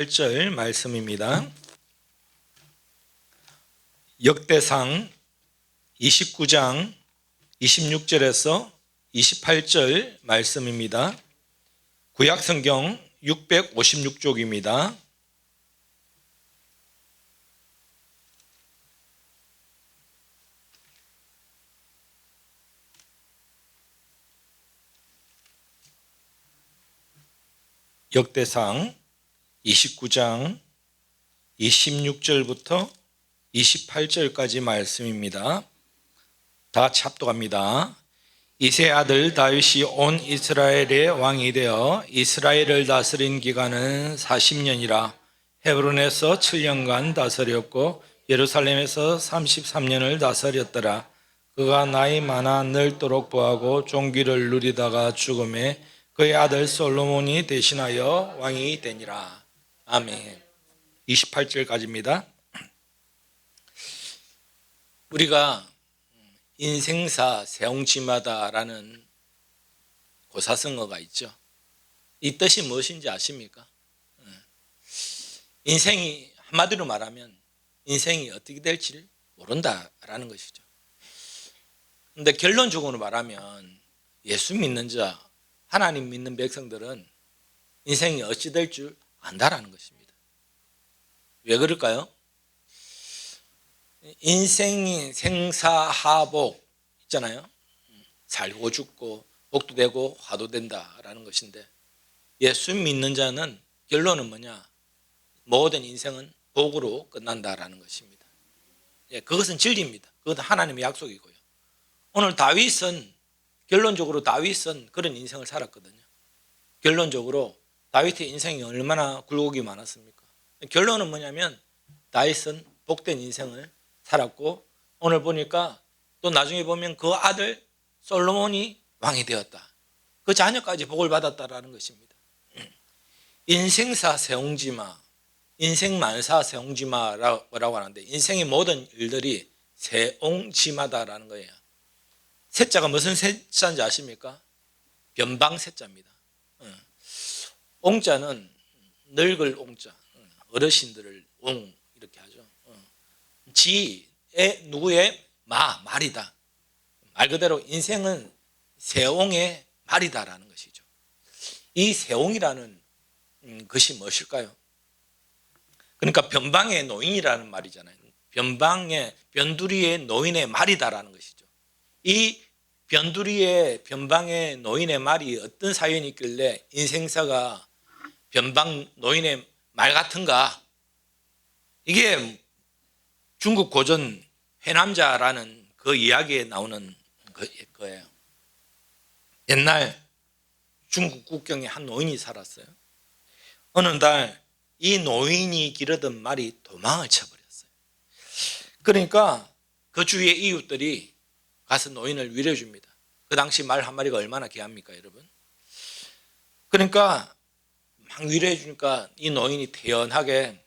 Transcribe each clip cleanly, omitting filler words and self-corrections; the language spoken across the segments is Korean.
8절 말씀입니다. 역대상 29장 26절에서 28절 말씀입니다. 구약성경 656쪽입니다. 역대상 29장 26절부터 28절까지 말씀입니다. 다 같이 합독합니다. 이세 아들 다윗이 온 이스라엘의 왕이 되어 이스라엘을 다스린 기간은 40년이라 헤브론에서 7년간 다스렸고 예루살렘에서 33년을 다스렸더라. 그가 나이 많아 늙도록 보하고 종기를 누리다가 죽음에 그의 아들 솔로몬이 대신하여 왕이 되니라. 아멘. 28절까지입니다. 우리가 인생사 세옹지마다라는 고사성어가 있죠. 이 뜻이 무엇인지 아십니까? 인생이 한마디로 말하면 인생이 어떻게 될지를 모른다라는 것이죠. 그런데 결론적으로 말하면 예수 믿는 자, 하나님 믿는 백성들은 인생이 어찌 될 줄 안다라는 것입니다. 왜 그럴까요? 인생이 생사하복 있잖아요. 살고 죽고 복도 되고 화도 된다라는 것인데 예수 믿는 자는 결론은 뭐냐? 모든 인생은 복으로 끝난다라는 것입니다. 그것은 진리입니다. 그것은 하나님의 약속이고요. 오늘 다윗은 결론적으로 다윗은 그런 인생을 살았거든요. 결론적으로 다윗의 인생이 얼마나 굴곡이 많았습니까? 결론은 뭐냐면 다윗은 복된 인생을 살았고 오늘 보니까 또 나중에 보면 그 아들 솔로몬이 왕이 되었다. 그 자녀까지 복을 받았다라는 것입니다. 인생사 세옹지마, 인생만사 세옹지마라고 하는데 인생의 모든 일들이 세옹지마다라는 거예요. 세자가 무슨 세자인지 아십니까? 변방세자입니다. 옹자는 늙을 옹자, 어르신들을 옹 이렇게 하죠. 지의 누구의 말이다. 말 그대로 인생은 세옹의 말이다라는 것이죠. 이 세옹이라는 것이 무엇일까요? 그러니까 변방의 노인이라는 말이잖아요. 변두리의 노인의 말이다라는 것이죠. 이 변방의 노인의 말이 어떤 사연이 있길래 인생사가 변방 노인의 말 같은가? 이게 중국 고전 회남자라는 그 이야기에 나오는 거예요. 옛날 중국 국경에 한 노인이 살았어요. 어느 날 이 노인이 기르던 말이 도망을 쳐버렸어요. 그러니까 그 주위의 이웃들이 가서 노인을 위로해 줍니다. 그 당시 말 한 마리가 얼마나 귀합니까, 여러분? 그러니까 막 위로해 주니까 이 노인이 태연하게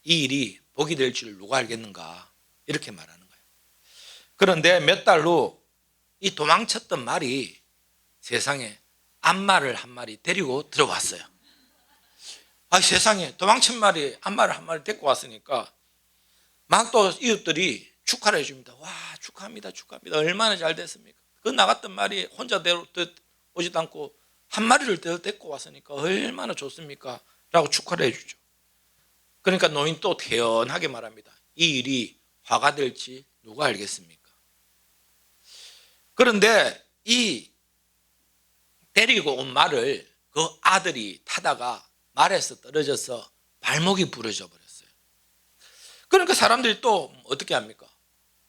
이 일이 복이 될 줄 누가 알겠는가 이렇게 말하는 거예요. 그런데 몇 달 후 이 도망쳤던 말이 세상에 암말을 한 마리 데리고 들어왔어요. 세상에 도망친 말이 암말을 한 마리 데리고 왔으니까 막 또 이웃들이 축하를 해줍니다. 와, 축하합니다. 얼마나 잘 됐습니까? 그 나갔던 말이 혼자 오지도 않고 한 마리를 더 데리고 왔으니까 얼마나 좋습니까? 라고 축하를 해주죠. 그러니까 노인 또 태연하게 말합니다. 이 일이 화가 될지 누가 알겠습니까? 그런데 이 데리고 온 말을 그 아들이 타다가 말에서 떨어져서 발목이 부러져 버렸어요. 그러니까 사람들이 또 어떻게 합니까?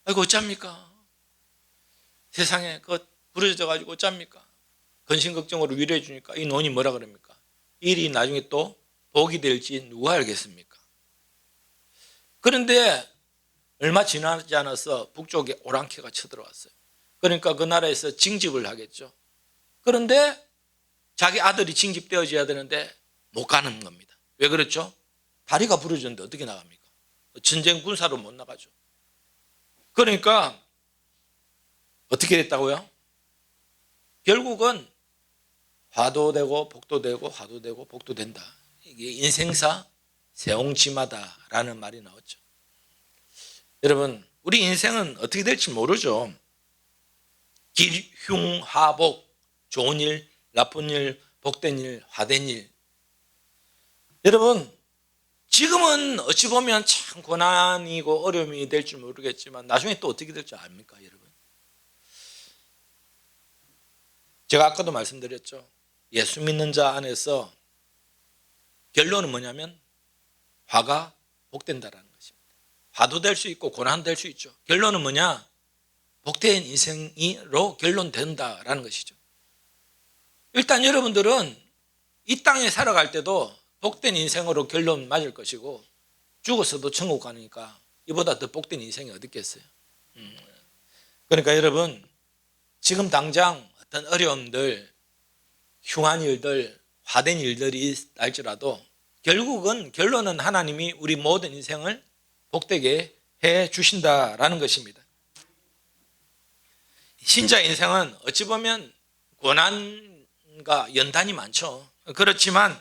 아이고 어쩝니까? 세상에 그 부러져가지고 어쩝니까? 근심걱정으로 위로해 주니까 이 노인이 뭐라 그럽니까? 이 일이 나중에 또 복이 될지 누가 알겠습니까? 그런데 얼마 지나지 않아서 북쪽에 오랑캐가 쳐들어왔어요. 그러니까 그 나라에서 징집을 하겠죠. 그런데 자기 아들이 징집되어져야 되는데 못 가는 겁니다. 왜 그렇죠? 다리가 부러졌는데 어떻게 나갑니까? 전쟁 군사로 못 나가죠. 그러니까 어떻게 됐다고요? 결국은 화도 되고 복도 되고 화도 되고 복도 된다. 이게 인생사 세옹지마다라는 말이 나왔죠. 여러분, 우리 인생은 어떻게 될지 모르죠. 길흉하복, 좋은 일, 나쁜 일, 복된 일, 화된 일. 여러분, 지금은 어찌 보면 참 고난이고 어려움이 될 줄 모르겠지만 나중에 또 어떻게 될 줄 압니까, 여러분? 제가 아까도 말씀드렸죠. 예수 믿는 자 안에서 결론은 뭐냐면 화가 복된다라는 것입니다. 화도 될 수 있고 고난도 될 수 있죠. 결론은 뭐냐? 복된 인생으로 결론된다라는 것이죠. 일단 여러분들은 이 땅에 살아갈 때도 복된 인생으로 결론 맞을 것이고 죽어서도 천국 가니까 이보다 더 복된 인생이 어디 있겠어요. 그러니까 여러분, 지금 당장 어떤 어려움들, 흉한 일들, 화된 일들이 날지라도 결국은 결론은 하나님이 우리 모든 인생을 복되게 해 주신다라는 것입니다. 신자의 인생은 어찌 보면 고난과 연단이 많죠. 그렇지만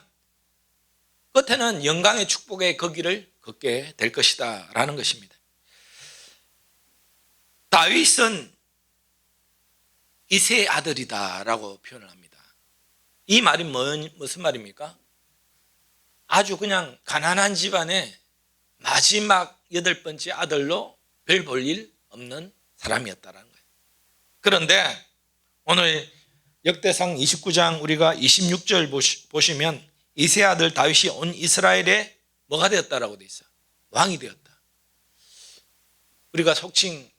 끝에는 영광의 축복의 거기를 걷게 될 것이다 라는 것입니다. 다윗은 이새의 아들이다 라고 표현을 합니다. 이 말이 무슨 말입니까? 아주 그냥 가난한 집안의 마지막 8번째 아들로 별 볼 일 없는 사람이었다라는 거예요. 그런데 오늘 역대상 29장 우리가 26절 보시면 이새 아들 다윗이 온 이스라엘에 뭐가 되었다라고 돼 있어요? 왕이 되었다. 우리가 속칭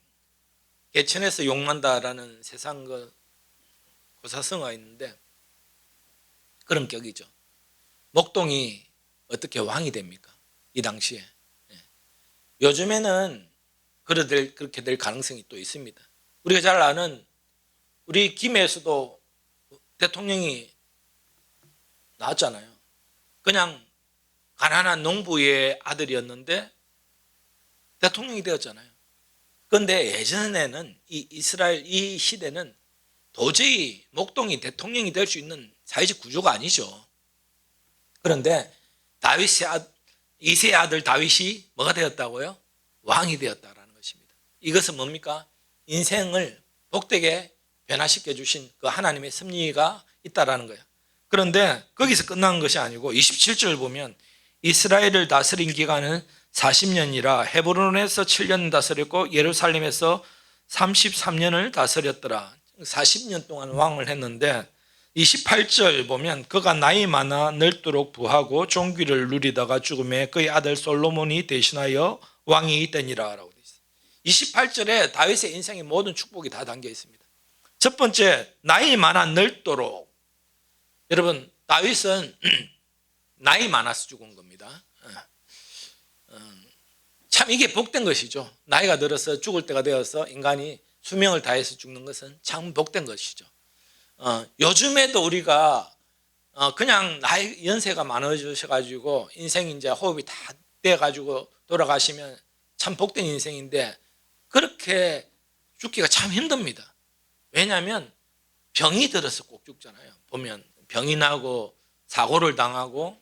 개천에서 욕난다라는 세상 고사성어가 있는데 그런 격이죠. 목동이 어떻게 왕이 됩니까? 이 당시에. 요즘에는 그렇게 될 가능성이 또 있습니다. 우리가 잘 아는 우리 김해에서도 대통령이 나왔잖아요. 그냥 가난한 농부의 아들이었는데 대통령이 되었잖아요. 그런데 예전에는 이 이스라엘 이 시대는 도저히 목동이 대통령이 될 수 있는 사회적 구조가 아니죠. 그런데 이새의 아들 다윗이 뭐가 되었다고요? 왕이 되었다라는 것입니다. 이것은 뭡니까? 인생을 복되게 변화시켜 주신 그 하나님의 섭리가 있다라는 거예요. 그런데 거기서 끝난 것이 아니고 27절 보면 이스라엘을 다스린 기간은 40년이라 헤브론에서 7년 다스렸고 예루살렘에서 33년을 다스렸더라. 40년 동안 왕을 했는데 28절 보면 그가 나이 많아 늙도록 부하고 종기를 누리다가 죽음에 그의 아들 솔로몬이 대신하여 왕이 되니라 라고 되어 있어요. 28절에 다윗의 인생의 모든 축복이 다 담겨 있습니다. 첫 번째, 나이 많아 늙도록. 여러분, 다윗은 나이 많아서 죽은 겁니다. 참 이게 복된 것이죠. 나이가 들어서 죽을 때가 되어서 인간이 수명을 다해서 죽는 것은 참 복된 것이죠. 요즘에도 우리가 그냥 나이 연세가 많아지셔가지고 인생이 이제 호흡이 다 돼가지고 돌아가시면 참 복된 인생인데 그렇게 죽기가 참 힘듭니다. 왜냐하면 병이 들어서 꼭 죽잖아요. 보면 병이 나고 사고를 당하고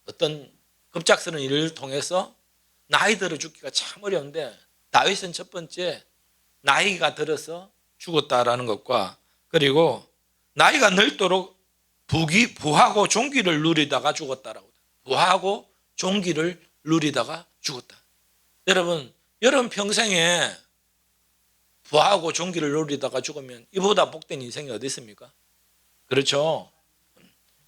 어떤 급작스러운 일을 통해서 나이 들어 죽기가 참 어려운데 다윗은 첫 번째 나이가 들어서 죽었다라는 것과 그리고 나이가 늙도록 부하고 종기를 누리다가 죽었다라고. 부하고 종기를 누리다가 죽었다. 여러분 평생에 부하고 종기를 누리다가 죽으면 이보다 복된 인생이 어디 있습니까? 그렇죠.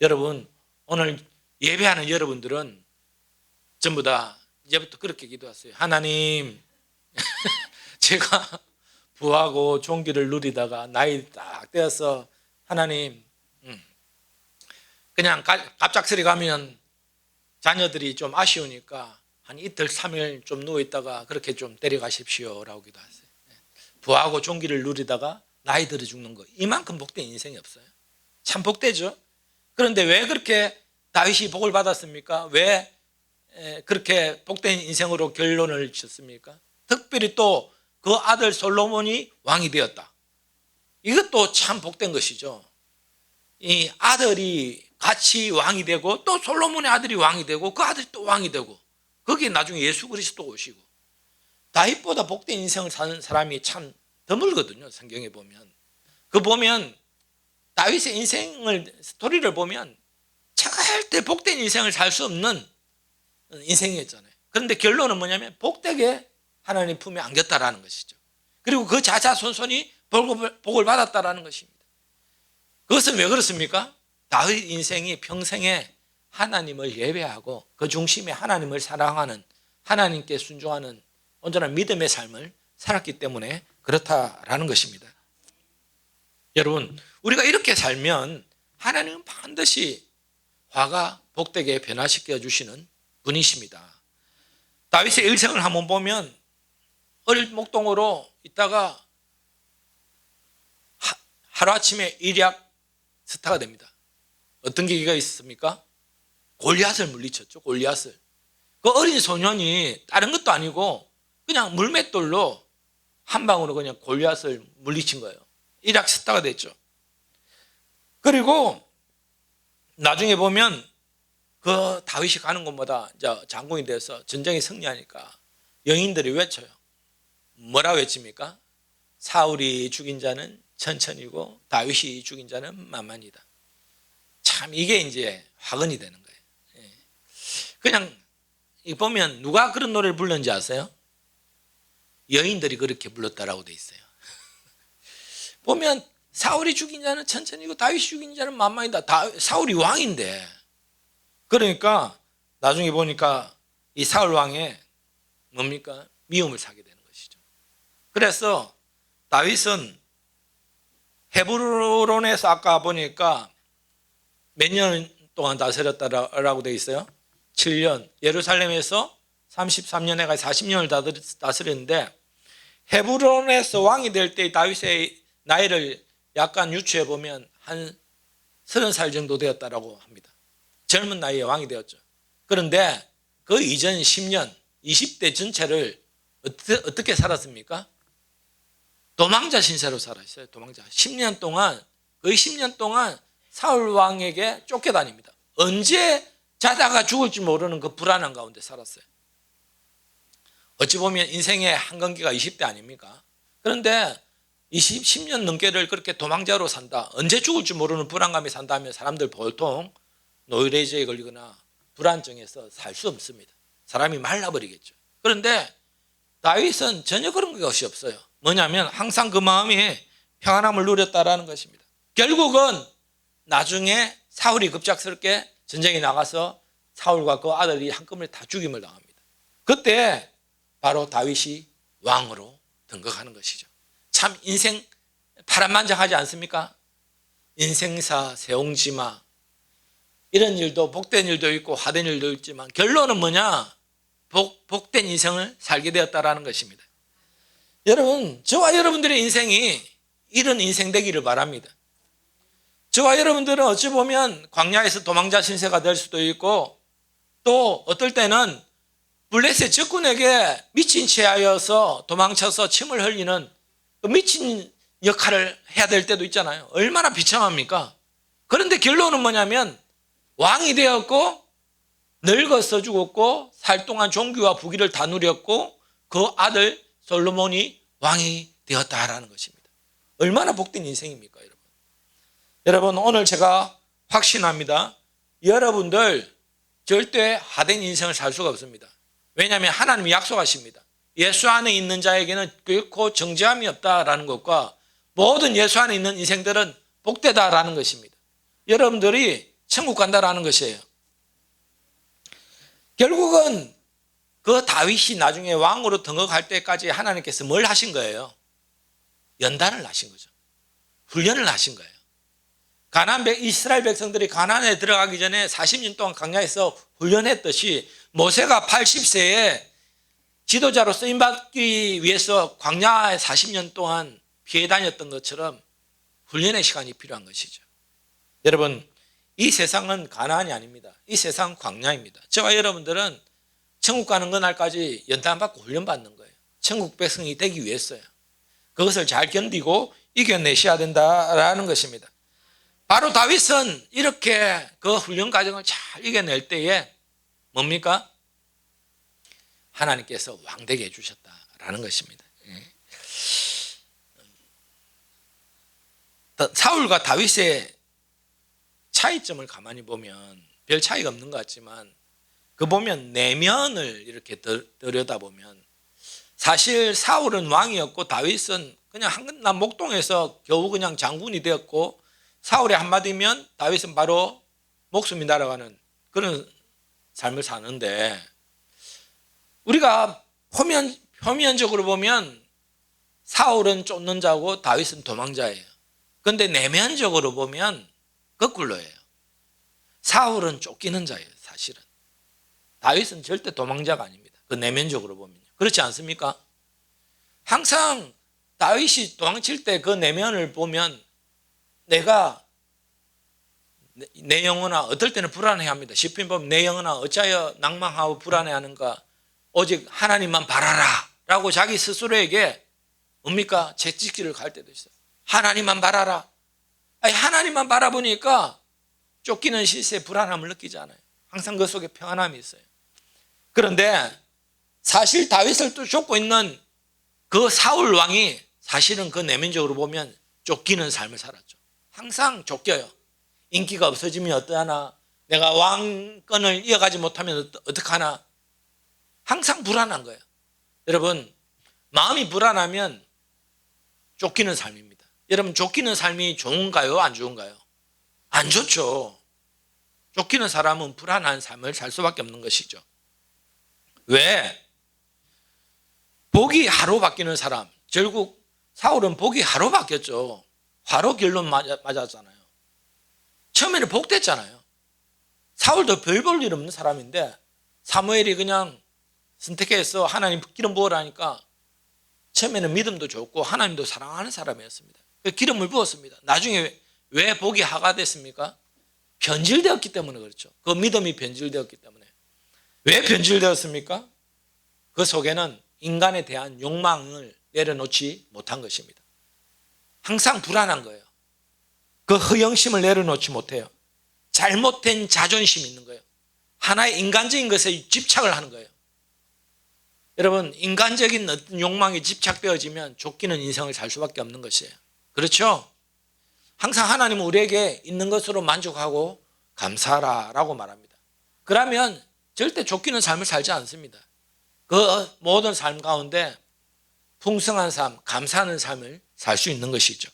여러분 오늘 예배하는 여러분들은 전부 다 이제부터 그렇게 기도하세요. 하나님 제가 부하고 종기를 누리다가 나이 딱 되어서 하나님 그냥 갑작스레 가면 자녀들이 좀 아쉬우니까 한 이틀 3일 좀 누워있다가 그렇게 좀 데려가십시오 라고 기도하세요. 부하고 종기를 누리다가 나이 들어 죽는 거 이만큼 복된 인생이 없어요. 참 복되죠. 그런데 왜 그렇게 다윗이 복을 받았습니까? 왜 그렇게 복된 인생으로 결론을 짓습니까? 특별히 또 그 아들 솔로몬이 왕이 되었다. 이것도 참 복된 것이죠. 이 아들이 같이 왕이 되고 또 솔로몬의 아들이 왕이 되고 그 아들이 또 왕이 되고 거기에 나중에 예수 그리스도 오시고 다윗보다 복된 인생을 사는 사람이 참 드물거든요. 성경에 보면. 그 보면 다윗의 인생을 스토리를 보면 절대 복된 인생을 살 수 없는 인생이었잖아요. 그런데 결론은 뭐냐면 복되게 하나님 품에 안겼다라는 것이죠. 그리고 그 자자손손이 복을 받았다라는 것입니다. 그것은 왜 그렇습니까? 다윗 인생이 평생에 하나님을 예배하고 그 중심에 하나님을 사랑하는 하나님께 순종하는 온전한 믿음의 삶을 살았기 때문에 그렇다라는 것입니다. 여러분, 우리가 이렇게 살면 하나님은 반드시 화가 복되게 변화시켜 주시는 분이십니다. 다윗의 일생을 한번 보면 어릴 목동으로 있다가 하루아침에 일약 스타가 됩니다. 어떤 계기가 있었습니까? 골리앗을 물리쳤죠. 골리앗을. 그 어린 소년이 다른 것도 아니고 그냥 물맷돌로 한 방으로 그냥 골리앗을 물리친 거예요. 일약 스타가 됐죠. 그리고 나중에 보면 그 다윗이 가는 곳마다 이제 장군이 돼서 전쟁에 승리하니까 영인들이 외쳐요. 뭐라 외칩니까? 사울이 죽인 자는 천천히고 다윗이 죽인 자는 만만이다. 참 이게 이제 화근이 되는 거예요. 그냥 보면 누가 그런 노래를 불렀는지 아세요? 여인들이 그렇게 불렀다라고 돼 있어요. 보면 사울이 죽인 자는 천천히고 다윗이 죽인 자는 만만이다. 사울이 왕인데. 그러니까 나중에 보니까 이 사울 왕의 뭡니까? 미움을 사게 되는 것이죠. 그래서 다윗은 헤브론에서 아까 보니까 몇 년 동안 다스렸다라고 돼 있어요? 7년. 예루살렘에서 33년에가 40년을 다스렸는데 헤브론에서 왕이 될 때 다윗의 나이를 약간 유추해 보면 한 30살 정도 되었다라고 합니다. 젊은 나이에 왕이 되었죠. 그런데 그 이전 10년, 20대 전체를 어떻게 살았습니까? 도망자 신세로 살았어요. 도망자. 10년 동안, 거의 10년 동안 사울 왕에게 쫓겨다닙니다. 언제 자다가 죽을지 모르는 그 불안한 가운데 살았어요. 어찌 보면 인생의 한건기가 20대 아닙니까? 그런데 10년 넘게를 그렇게 도망자로 산다. 언제 죽을지 모르는 불안감이 산다면 사람들 보통 노이로제에 걸리거나 불안증에서 살 수 없습니다. 사람이 말라버리겠죠. 그런데 다윗은 전혀 그런 것이 없어요. 뭐냐면 항상 그 마음이 평안함을 누렸다라는 것입니다. 결국은 나중에 사울이 급작스럽게 전쟁에 나가서 사울과 그 아들이 한꺼번에 다 죽임을 당합니다. 그때 바로 다윗이 왕으로 등극하는 것이죠. 참 인생 파란만장하지 않습니까? 인생사, 세옹지마 이런 일도 복된 일도 있고 화된 일도 있지만 결론은 뭐냐? 복된 인생을 살게 되었다라는 것입니다. 여러분, 저와 여러분들의 인생이 이런 인생 되기를 바랍니다. 저와 여러분들은 어찌 보면 광야에서 도망자 신세가 될 수도 있고 또 어떨 때는 블레셋 적군에게 미친 채 하여서 도망쳐서 침을 흘리는 그 미친 역할을 해야 될 때도 있잖아요. 얼마나 비참합니까? 그런데 결론은 뭐냐면 왕이 되었고 늙어서 죽었고 살 동안 종기와 부귀를 다 누렸고 그 아들 솔로몬이 왕이 되었다라는 것입니다. 얼마나 복된 인생입니까, 여러분? 여러분, 오늘 제가 확신합니다. 여러분들 절대 하된 인생을 살 수가 없습니다. 왜냐하면 하나님이 약속하십니다. 예수 안에 있는 자에게는 결코 정죄함이 없다라는 것과 모든 예수 안에 있는 인생들은 복되다라는 것입니다. 여러분들이 천국 간다라는 것이에요. 결국은 그 다윗이 나중에 왕으로 등극할 때까지 하나님께서 뭘 하신 거예요? 연단을 하신 거죠. 훈련을 하신 거예요. 이스라엘 백성들이 가나안에 들어가기 전에 40년 동안 광야에서 훈련했듯이 모세가 80세에 지도자로 쓰임받기 위해서 광야에 40년 동안 피해 다녔던 것처럼 훈련의 시간이 필요한 것이죠. 여러분, 이 세상은 가나안이 아닙니다. 이 세상은 광야입니다. 저와 여러분들은 천국 가는 그날까지 연단받고 훈련받는 거예요. 천국 백성이 되기 위해서요. 그것을 잘 견디고 이겨내셔야 된다라는 것입니다. 바로 다윗은 이렇게 그 훈련 과정을 잘 이겨낼 때에 뭡니까? 하나님께서 왕되게 해주셨다라는 것입니다. 사울과 다윗의 차이점을 가만히 보면 별 차이가 없는 것 같지만 그 보면 내면을 이렇게 들여다보면 사실 사울은 왕이었고 다윗은 그냥 한낱 목동에서 겨우 그냥 장군이 되었고 사울의 한마디면 다윗은 바로 목숨이 날아가는 그런 삶을 사는데 우리가 표면적으로 보면 사울은 쫓는 자고 다윗은 도망자예요. 그런데 내면적으로 보면 거꾸로예요. 사울은 쫓기는 자예요. 사실은 다윗은 절대 도망자가 아닙니다. 그 내면적으로 보면요. 그렇지 않습니까? 항상 다윗이 도망칠 때 그 내면을 보면 내가 내 영혼아 어떨 때는 불안해합니다. 시편 보면 내 영혼아 어찌하여 낭망하고 불안해하는가 오직 하나님만 바라라 라고 자기 스스로에게 뭡니까? 채찍질을 갈 때도 있어요. 하나님만 바라라. 아니, 하나님만 바라보니까 쫓기는 시세에 불안함을 느끼지 않아요. 항상 그 속에 평안함이 있어요. 그런데 사실 다윗을 또 쫓고 있는 그 사울 왕이 사실은 그 내면적으로 보면 쫓기는 삶을 살았죠. 항상 쫓겨요. 인기가 없어지면 어떠하나, 내가 왕권을 이어가지 못하면 어떡하나, 항상 불안한 거예요. 여러분, 마음이 불안하면 쫓기는 삶입니다. 여러분, 쫓기는 삶이 좋은가요? 안 좋은가요? 안 좋죠. 쫓기는 사람은 불안한 삶을 살 수밖에 없는 것이죠. 왜? 복이 하루 바뀌는 사람, 결국 사울은 복이 하루 바뀌었죠. 화로 결론 맞았잖아요. 처음에는 복됐잖아요. 사울도 별 볼 일 없는 사람인데 사무엘이 그냥 선택해서 하나님 기름 부으라니까 처음에는 믿음도 좋고 하나님도 사랑하는 사람이었습니다. 기름을 부었습니다. 나중에 왜 복이 하가 됐습니까? 변질되었기 때문에 그렇죠. 그 믿음이 변질되었기 때문에. 왜 변질되었습니까? 그 속에는 인간에 대한 욕망을 내려놓지 못한 것입니다. 항상 불안한 거예요. 그 허영심을 내려놓지 못해요. 잘못된 자존심이 있는 거예요. 하나의 인간적인 것에 집착을 하는 거예요. 여러분, 인간적인 어떤 욕망에 집착되어지면 쫓기는 인생을 살 수밖에 없는 것이에요. 그렇죠? 항상 하나님은 우리에게 있는 것으로 만족하고 감사하라라고 말합니다. 그러면 절대 쫓기는 삶을 살지 않습니다. 그 모든 삶 가운데 풍성한 삶, 감사하는 삶을 살 수 있는 것이죠.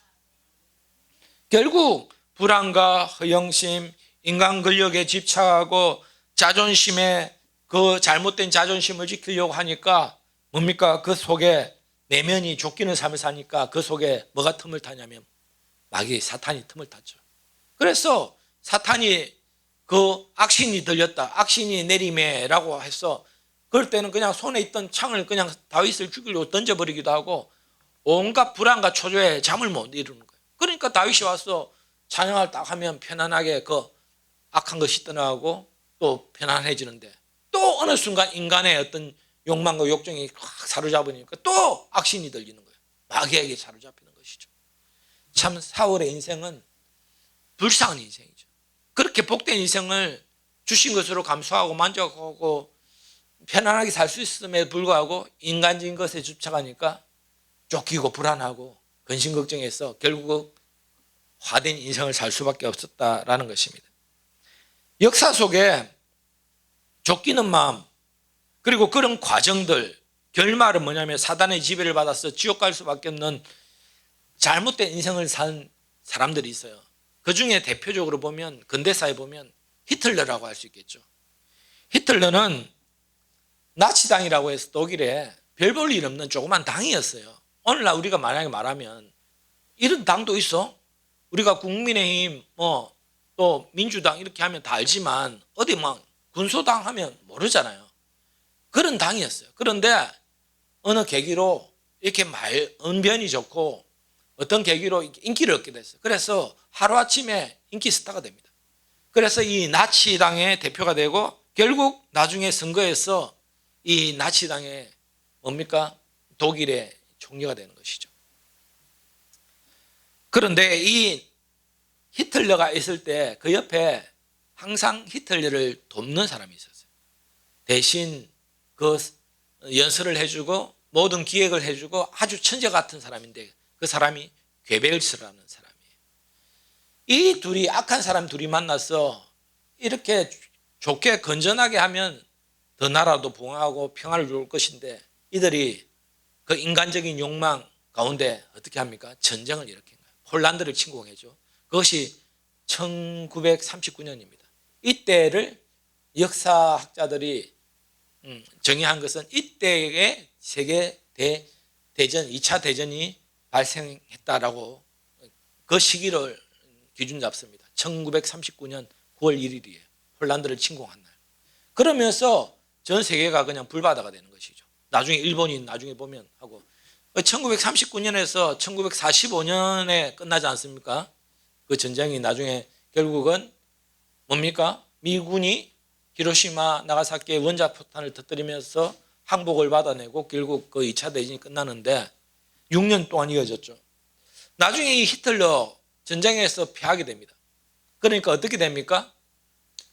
결국 불안과 허영심, 인간 권력에 집착하고 자존심에 그 잘못된 자존심을 지키려고 하니까 뭡니까? 그 속에 내면이 쫓기는 삶을 사니까 그 속에 뭐가 틈을 타냐면 마귀 사탄이 틈을 탔죠. 그래서 사탄이 그 악신이 들렸다, 악신이 내림에라고 해서 그럴 때는 그냥 손에 있던 창을 그냥 다윗을 죽이려고 던져버리기도 하고 온갖 불안과 초조에 잠을 못 이루는 거예요. 그러니까 다윗이 와서 찬양을 딱 하면 편안하게 그 악한 것이 떠나고 또 편안해지는데 또 어느 순간 인간의 어떤 욕망과 욕정이 확 사로잡으니까 또 악신이 들리는 거예요. 마귀에게 사로잡히는 것이죠. 참 사울의 인생은 불쌍한 인생이죠. 그렇게 복된 인생을 주신 것으로 감수하고 만족하고 편안하게 살 수 있음에도 불구하고 인간적인 것에 집착하니까 쫓기고 불안하고 근심걱정해서 결국 화된 인생을 살 수밖에 없었다라는 것입니다. 역사 속에 쫓기는 마음 그리고 그런 과정들 결말은 뭐냐면 사단의 지배를 받아서 지옥 갈 수밖에 없는 잘못된 인생을 산 사람들이 있어요. 그중에 대표적으로 보면 근대사에 보면 히틀러라고 할 수 있겠죠. 히틀러는 나치당이라고 해서 독일에 별 볼 일 없는 조그만 당이었어요. 오늘날 우리가 만약에 말하면 이런 당도 있어? 우리가 국민의힘 또 민주당 이렇게 하면 다 알지만 어디 군소당 하면 모르잖아요. 그런 당이었어요. 그런데 어느 계기로 이렇게 언변이 좋고 어떤 계기로 인기를 얻게 됐어요. 그래서 하루아침에 인기 스타가 됩니다. 그래서 이 나치당의 대표가 되고 결국 나중에 선거에서 이 나치당의 뭡니까? 독일의 총리가 되는 것이죠. 그런데 이 히틀러가 있을 때 그 옆에 항상 히틀러를 돕는 사람이 있었어요. 대신 그 연설을 해주고 모든 기획을 해주고 아주 천재 같은 사람인데 그 사람이 괴벨스라는 사람이에요. 이 둘이 악한 사람 둘이 만나서 이렇게 좋게 건전하게 하면 더 나라도 봉하고 평화를 줄 것인데 이들이 그 인간적인 욕망 가운데 어떻게 합니까? 전쟁을 일으킨 거예요. 폴란드를 침공했죠. 그것이 1939년입니다. 이때를 역사학자들이 정의한 것은 이때의 세계 대전 2차 대전이 발생했다라고 그 시기를 기준 잡습니다. 1939년 9월 1일이에요. 폴란드를 침공한 날. 그러면서 전 세계가 그냥 불바다가 되는 것이죠. 나중에 일본이 나중에 보면 하고 1939년에서 1945년에 끝나지 않습니까? 그 전쟁이 나중에 결국은 뭡니까? 미군이 히로시마 나가사키의 원자폭탄을 터뜨리면서 항복을 받아내고 결국 그 2차 대전이 끝나는데 6년 동안 이어졌죠. 나중에 이 히틀러 전쟁에서 패하게 됩니다. 그러니까 어떻게 됩니까?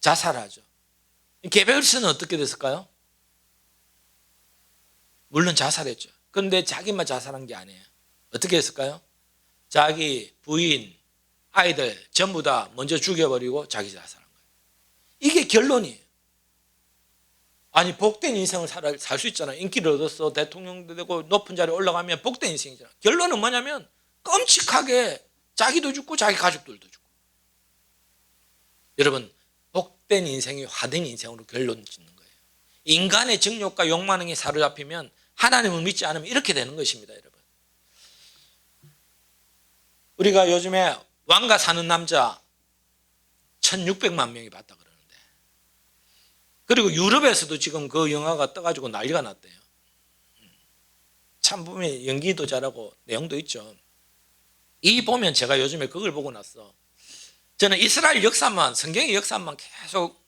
자살하죠. 게베르스는 어떻게 됐을까요? 물론 자살했죠. 그런데 자기만 자살한 게 아니에요. 어떻게 했을까요? 자기 부인, 아이들 전부 다 먼저 죽여버리고 자기 자살한 거예요. 이게 결론이에요. 아니 복된 인생을 살 수 있잖아요. 인기를 얻었어. 대통령도 되고 높은 자리에 올라가면 복된 인생이잖아. 결론은 뭐냐면 끔찍하게 자기도 죽고 자기 가족들도 죽고. 여러분 복된 인생이 화된 인생으로 결론 짓는 거예요. 인간의 정욕과 욕망에 사로잡히면 하나님을 믿지 않으면 이렇게 되는 것입니다. 여러분 우리가 요즘에 왕가 사는 남자 1600만 명이 봤다 그러는데 그리고 유럽에서도 지금 그 영화가 떠가지고 난리가 났대요. 참 보면 연기도 잘하고 내용도 있죠. 이 보면 제가 요즘에 그걸 보고 났어. 저는 이스라엘 역사만 성경의 역사만 계속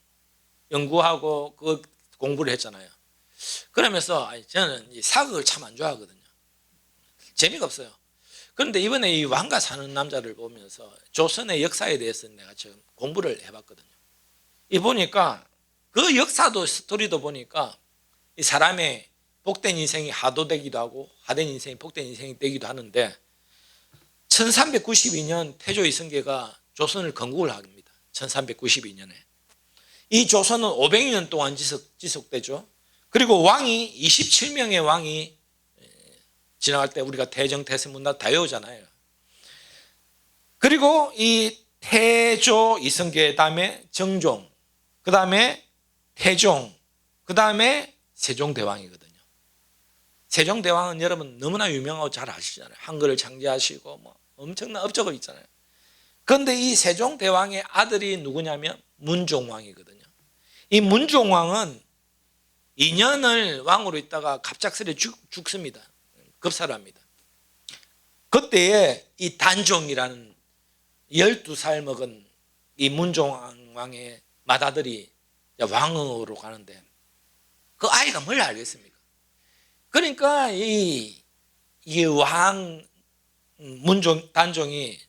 연구하고 그 공부를 했잖아요. 그러면서 저는 사극을 참 안 좋아하거든요. 재미가 없어요. 그런데 이번에 이 왕가 사는 남자를 보면서 조선의 역사에 대해서 내가 지금 공부를 해봤거든요. 이 보니까 그 역사도 스토리도 보니까 이 사람의 복된 인생이 하도되기도 하고 하된 인생이 복된 인생이 되기도 하는데 1392년 태조 이성계가 조선을 건국을 합니다. 1392년에. 이 조선은 500년 동안 지속되죠. 그리고 왕이 27명의 왕이 지나갈 때 우리가 대정, 태세, 문화 다 외우잖아요. 그리고 이 태조 이성계 다음에 정종, 그 다음에 태종, 그 다음에 세종대왕이거든요. 세종대왕은 여러분 너무나 유명하고 잘 아시잖아요. 한글을 창제하시고 뭐 엄청난 업적을 있잖아요. 그런데 이 세종대왕의 아들이 누구냐면 문종왕이거든요. 이 문종왕은 2년을 왕으로 있다가 갑작스레 죽습니다. 급사합니다. 그때에 이 단종이라는 12살 먹은 이 문종왕의 맏아들이 왕으로 가는데 그 아이가 뭘 알겠습니까? 그러니까 이 왕 단종이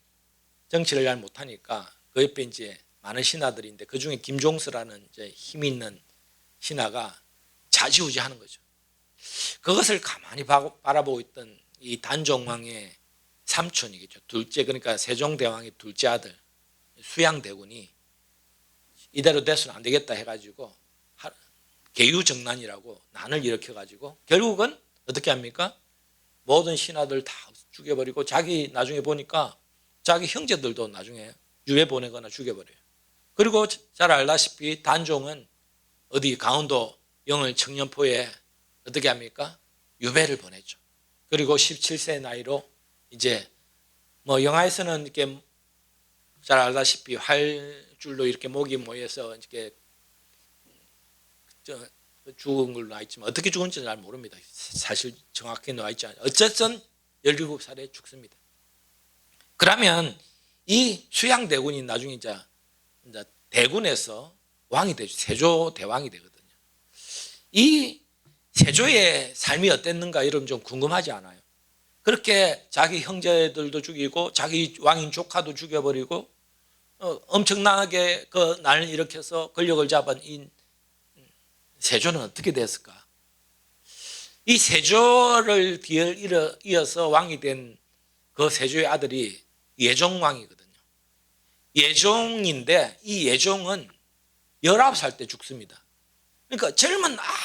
정치를 잘 못하니까 그 옆에 이제 많은 신하들인데 그 중에 김종서라는 이제 힘 있는 신하가 좌지우지하는 거죠. 그것을 가만히 바라보고 있던 이 단종왕의 삼촌이겠죠. 둘째, 그러니까 세종대왕의 둘째 아들 수양대군이 이대로 돼서는 안 되겠다 해가지고 계유정난이라고 난을 일으켜가지고 결국은 어떻게 합니까? 모든 신하들 다 죽여버리고 자기 나중에 보니까 자기 형제들도 나중에 유해 보내거나 죽여버려요. 그리고 잘 알다시피 단종은 어디 강원도 영월 청년포에 어떻게 합니까? 유배를 보냈죠. 그리고 17세 나이로 이제 뭐 영화에서는 이렇게 잘 알다시피 활줄로 이렇게 목이 모여서 이렇게 죽은 걸로 나와 있지만 어떻게 죽은지 잘 모릅니다. 사실 정확히 나와 있지 않아요. 어쨌든 17살에 죽습니다. 그러면 이 수양대군이 나중에 이제 대군에서 왕이 되죠. 세조대왕이 되거든요. 이 세조의 삶이 어땠는가 여러분 좀 궁금하지 않아요? 그렇게 자기 형제들도 죽이고 자기 왕인 조카도 죽여버리고 엄청나게 그 난을 일으켜서 권력을 잡은 이 세조는 어떻게 됐을까? 이 세조를 이어서 왕이 된 그 세조의 아들이 예종왕이거든요. 예종인데 이 예종은 19살 때 죽습니다. 그러니까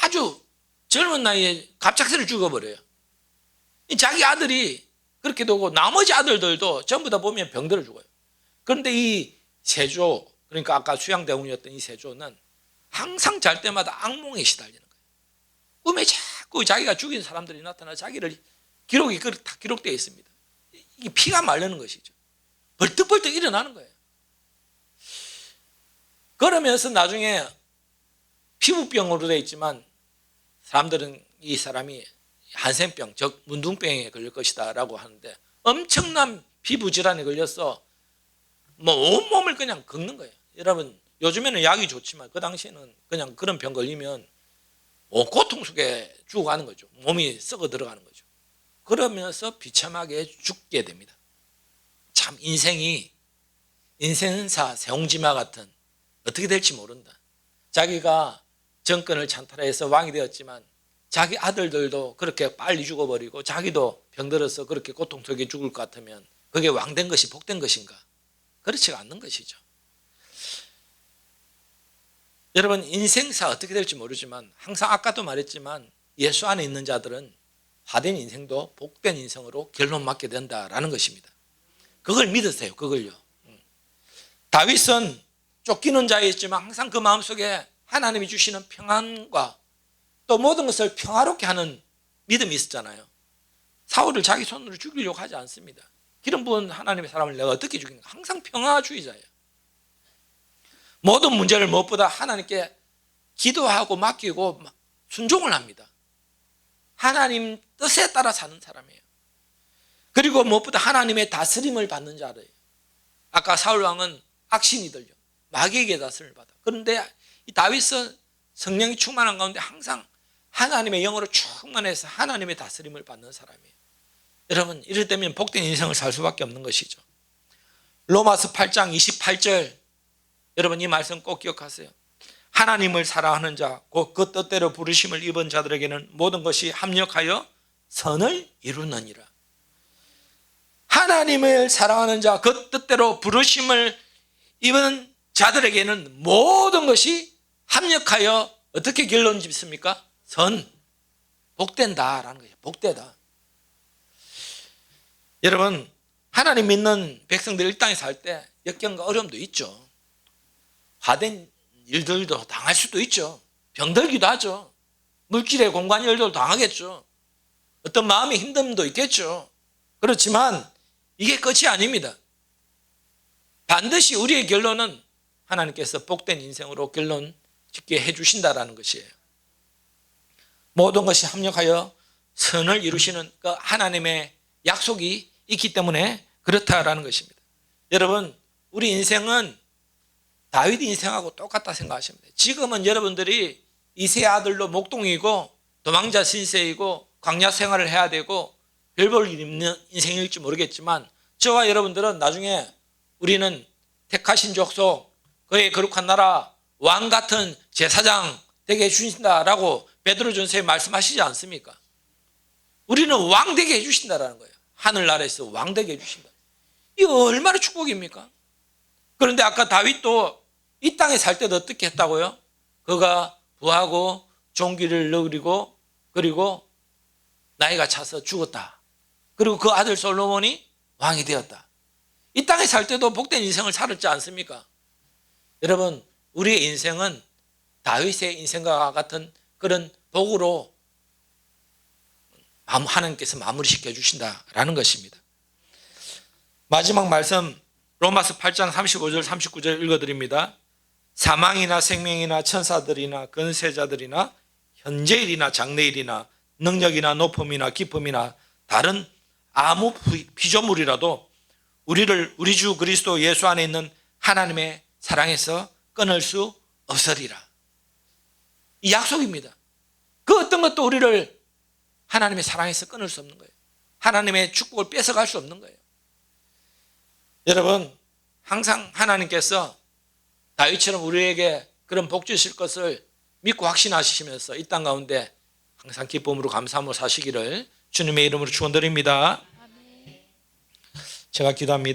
아주 젊은 나이에 갑작스레 죽어버려요. 자기 아들이 그렇게 되고 나머지 아들들도 전부 다 보면 병들어 죽어요. 그런데 이 세조, 그러니까 아까 수양대군이었던 이 세조는 항상 잘 때마다 악몽에 시달리는 거예요. 꿈에 자꾸 자기가 죽인 사람들이 나타나 자기를 기록이 다 기록되어 있습니다. 이게 피가 마르는 것이죠. 벌떡벌떡 일어나는 거예요. 그러면서 나중에 피부병으로 되어 있지만 사람들은 이 사람이 한센병, 즉 문둥병에 걸릴 것이다 라고 하는데 엄청난 피부질환에 걸려서 뭐 온몸을 그냥 긁는 거예요. 여러분 요즘에는 약이 좋지만 그 당시에는 그냥 그런 병 걸리면 고통 속에 죽어가는 거죠. 몸이 썩어 들어가는 거죠. 그러면서 비참하게 죽게 됩니다. 참 인생사 세옹지마 같은, 어떻게 될지 모른다. 자기가 정권을 찬탈해서 왕이 되었지만 자기 아들들도 그렇게 빨리 죽어버리고 자기도 병들어서 그렇게 고통 속에 죽을 것 같으면 그게 왕된 것이 복된 것인가? 그렇지가 않는 것이죠. 여러분 인생사 어떻게 될지 모르지만 항상 아까도 말했지만 예수 안에 있는 자들은 화된 인생도 복된 인생으로 결론 맞게 된다라는 것입니다. 그걸 믿으세요. 그걸요. 다윗은 쫓기는 자였지만 항상 그 마음속에 하나님이 주시는 평안과 또 모든 것을 평화롭게 하는 믿음이 있었잖아요. 사울을 자기 손으로 죽이려고 하지 않습니다. 기름 부은 하나님의 사람을 내가 어떻게 죽이는가? 항상 평화주의자예요. 모든 문제를 무엇보다 하나님께 기도하고 맡기고 순종을 합니다. 하나님 뜻에 따라 사는 사람이에요. 그리고 무엇보다 하나님의 다스림을 받는 자래요. 아까 사울 왕은 악신이들요, 마귀에게 다스림을 받아. 그런데 이 다윗은 성령이 충만한 가운데 항상 하나님의 영으로 충만해서 하나님의 다스림을 받는 사람이에요. 여러분 이럴 때면 복된 인생을 살 수밖에 없는 것이죠. 로마서 8장 28절, 여러분 이 말씀 꼭 기억하세요. 하나님을 사랑하는 자, 곧 그 뜻대로 부르심을 입은 자들에게는 모든 것이 합력하여 선을 이루느니라. 하나님을 사랑하는 자, 그 뜻대로 부르심을 입은 자들에게는 모든 것이 합력하여 어떻게 결론 짓습니까? 선, 복된다라는 거예요. 복되다. 여러분 하나님 믿는 백성들 이 땅에 살 때 역경과 어려움도 있죠. 화된 일들도 당할 수도 있죠. 병들기도 하죠. 물질의 공간 일들도 당하겠죠. 어떤 마음의 힘듦도 있겠죠. 그렇지만 이게 끝이 아닙니다. 반드시 우리의 결론은 하나님께서 복된 인생으로 결론 짓게 해주신다라는 것이에요. 모든 것이 합력하여 선을 이루시는 그 하나님의 약속이 있기 때문에 그렇다라는 것입니다. 여러분 우리 인생은 다윗 인생하고 똑같다 생각하시면 돼요. 지금은 여러분들이 이세 아들로 목동이고 도망자 신세이고 광야 생활을 해야 되고 별 볼 일 있는 인생일지 모르겠지만 저와 여러분들은 나중에 우리는 택하신 족속, 그의 거룩한 나라, 왕 같은 제사장 되게 해주신다라고 베드로전서에 말씀하시지 않습니까? 우리는 왕 되게 해주신다라는 거예요. 하늘나라에서 왕 되게 해주신다. 이거 얼마나 축복입니까? 그런데 아까 다윗도 이 땅에 살 때도 어떻게 했다고요? 그가 부하고 종기를 누리고 그리고 나이가 차서 죽었다. 그리고 그 아들 솔로몬이 왕이 되었다. 이 땅에 살 때도 복된 인생을 살았지 않습니까? 여러분 우리의 인생은 다윗의 인생과 같은 그런 복으로 하나님께서 마무리시켜 주신다라는 것입니다. 마지막 말씀 로마서 8장 35절 39절 읽어드립니다. 사망이나 생명이나 천사들이나 권세자들이나 현재일이나 장래일이나 능력이나 높음이나 기쁨이나 다른 아무 피조물이라도 우리를 우리 주 그리스도 예수 안에 있는 하나님의 사랑에서 끊을 수 없으리라. 이 약속입니다. 그 어떤 것도 우리를 하나님의 사랑에서 끊을 수 없는 거예요. 하나님의 축복을 뺏어갈 수 없는 거예요. 여러분 항상 하나님께서 다윗처럼 우리에게 그런 복 주실 것을 믿고 확신하시면서 이 땅 가운데 항상 기쁨으로 감사함으로 사시기를 주님의 이름으로 축원드립니다. 제가 기도합니다.